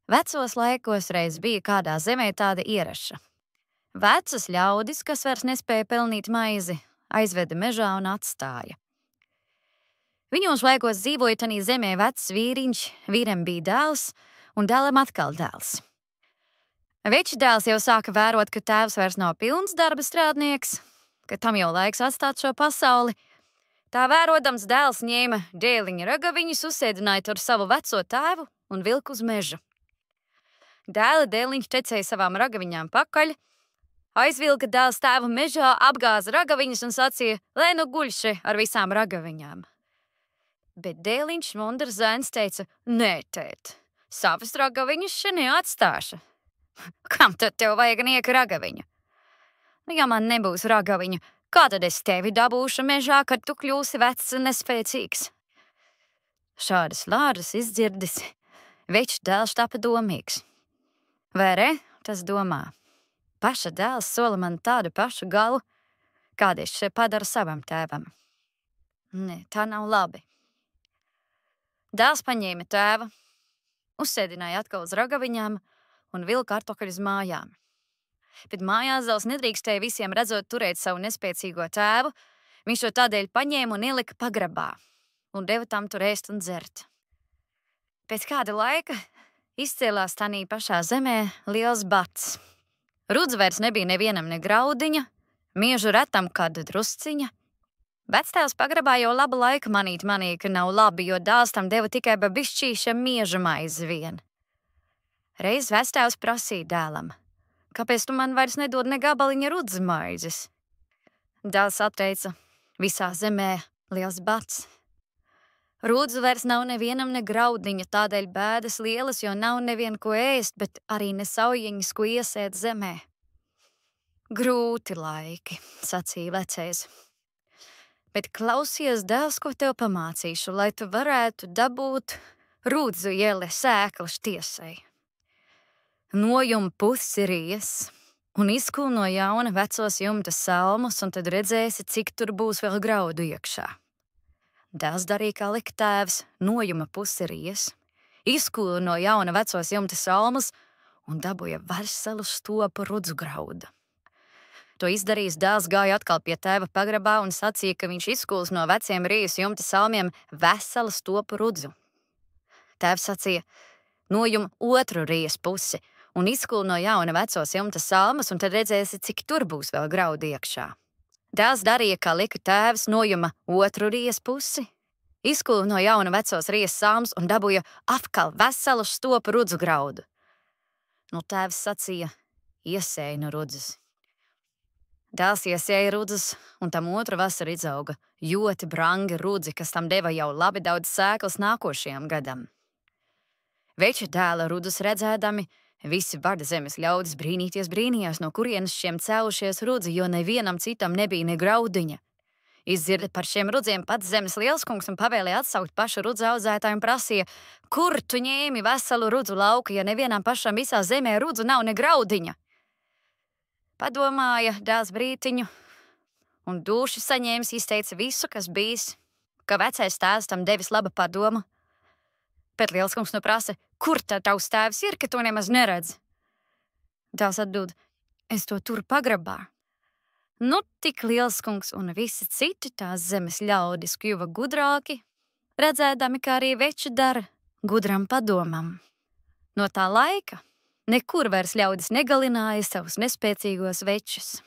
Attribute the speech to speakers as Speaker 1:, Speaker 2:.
Speaker 1: Vecos laikos reiz bija kādā zemē tāda ieraša. Vecas ļaudis, kas vairs nespēja pelnīt maizi, aizveda mežā un atstāja. Viņos laikos dzīvoja tanī zemē vecs vīriņš, vīram bija dēls un dēlam atkal dēls. Veča dēls jau sāka vērot, ka tēvs vairs nav pilns darba strādnieks, ka tam jau laiks atstāt šo pasauli. Tā vērodams dēls ņēma dēliņa ragaviņus, uzsēdināja tur savu veco tēvu un vilka uz mežu. Dēla dēliņš tecēja savām ragaviņām pakaļ, aizvilka dēls tēvu mežā, apgāza ragaviņas un sacīja, lai nu guļ še ar visām ragaviņām. Bet dēliņš mundrs zēns teica, nē, tēt, savas ragaviņas še neatstāša. Kam tad tev vajag nieka ragaviņu? Ja man nebūs ragaviņu, kā tad es tevi dabūšu mežā, kad tu kļūsi vecs un nespēcīgs? Šādas vārdus izdzirdis, veča dēls tapa domīgs. Vai re, tas domā, paša dēls sola man tādu pašu galu, kādu es še padaru savam tēvam. Nē, tā nav labi. Dēls paņēma tēva, uzsēdināja atkal uz ragaviņām un vilka atpakaļ uz mājām. Bet mājās dēls nedrīkstēja visiem redzot turēt savu nespēcīgo tēvu, viņš to tādēļ paņēma un ielika pagrabā un deva tam tur ēst un dzert. Pēc kāda laika izcēlās tanī pašā zemē liels bats. Rudz vairs nebija nevienam ne graudiņa, miežu retam kāda drusciņa. Vectēvs pagrabā jau labu laiku manīja, ka nav labi, jo dēls tam deva tikai bišķīša mieža maizi vien. Reiz vectēvs prasīja dēlam, kāpēc tu man vairs nedod ne gabaliņa rudzes maizes? Dēls atteica, visā zemē liels bats. Rudzu vairs nav nevienam ne graudiņa, tādēļ bēdas lielas, jo nav nevien ko ēst, bet arī ne saujiņas, ko iesēt zemē. Grūti laiki, sacīja vecais. Bet klausies, dēls, ko tev pamācīšu, lai tu varētu dabūt rudzu iele sēklas tiesai. Nojum pusi ries un izkūl no jauna vecos jumta salmus, un tad redzēsi, cik tur būs vēl graudu iekšā. Dēls darīja, kā lika tēvs, nojuma pusi ries, izkūla no jauna vecos jumta salmus un dabūja veselu stopu rudzu graudu. To izdarījis, dēls gāja atkal pie tēva pagrabā un sacīja, ka viņš izkūls no veciem rijas jumta salmiem veselu stopu rudzu. Tēvs sacīja, nojum otru rijas pusi un izkūl no jauna vecos jumta salmas, un tad redzēsi, cik tur būs vēl graudu iekšā. Dēls darīja, kā lika tēvs, nojuma otru rijas pusi, izkūla no jauna vecos rijas salmas un dabūja atkal veselu stopu rudzu graudu. Nu, tēvs sacīja, iesēja no rudzes. Dēls iesēja rudzes, un tam otru vasaru izauga ļoti brangi rudzi, kas tam deva jau labi daudz sēklas nākošajam gadam. Veča dēla rudus redzēdami, visi Barda zemes ļaudis brīnījās, no kurienes šiem cēlušies rudzi, jo nevienam citam nebija ne graudiņa. Izdzirda par šiem rudziem pats zemes lielskungs un pavēlēja atsaukt pašu rudzu audzētāju un prasīja, kur tu ņēmi veselu rudzu lauku, ja nevienam pašam visā zemē rudzu nav ne graudiņa? Padomāja dēls brītiņu un dūši saņēmis izteica visu, kas bijis, ka vecais tēvs tam devis laba padomu. Bet lielskungs nu prasa, kur tad tavs tēvs ir, ka to nemaz neredz? Dēls atbild, es to turu pagrabā. Nu, tik lielskungs un visi citi tās zemes ļaudis kļuva gudrāki, redzēdami, kā arī veča dara gudram padomam. No tā laika nekur vairs ļaudis negalināja savus nespēcīgos večus.